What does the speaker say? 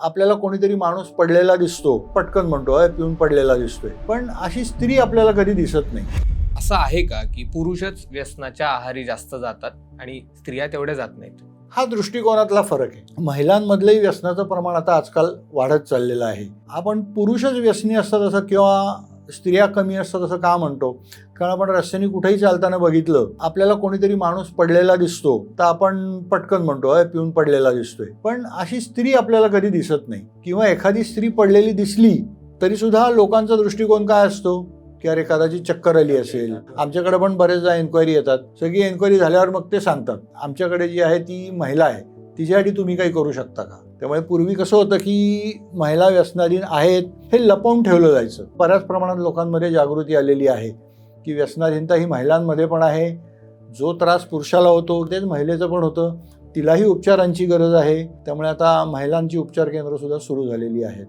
आपल्याला कोणीतरी माणूस पडलेला दिसतो, पटकन म्हणतो अय पिऊन पडलेला दिसतोय, पण अशी स्त्री आपल्याला कधी दिसत नाही. असं आहे का की पुरुषच व्यसनाच्या आहारी जास्त जातात आणि स्त्रिया तेवढ्या जात नाहीत? हा दृष्टिकोनातला फरक आहे. महिलांमधलंही व्यसनाचं प्रमाण आता आजकाल वाढत चाललेलं आहे. आपण पुरुषच व्यसनी असतात असं किंवा स्त्रिया कमी असतात असं का म्हणतो? कारण आपण रस्त्याने कुठेही चालताना बघितलं, आपल्याला कोणीतरी माणूस पडलेला दिसतो तर आपण पटकन म्हणतो अय पिऊन पडलेला दिसतोय, पण अशी स्त्री आपल्याला कधी दिसत नाही. किंवा एखादी स्त्री पडलेली दिसली तरी सुद्धा लोकांचा दृष्टिकोन काय असतो की अरे कदाचित चक्कर आली असेल. आमच्याकडे पण बरेचदा एन्क्वायरी येतात. सगळी एन्क्वायरी झाल्यावर मग ते सांगतात आमच्याकडे जी आहे ती महिला आहे, तिच्यासाठी तुम्ही काही करू शकता का? त्यामुळे पूर्वी कसं होतं की महिला व्यसनाधीन आहेत हे लपवून ठेवलं जायचं. बऱ्याच प्रमाणात लोकांमध्ये जागृती आलेली आहे की व्यसनाधीनता ही महिलांमध्ये पण आहे. जो त्रास पुरुषाला होतो तेच महिलेचं पण होतं. तिलाही उपचारांची गरज आहे. त्यामुळे आता महिलांची उपचार केंद्र सुद्धा सुरू झालेली आहेत.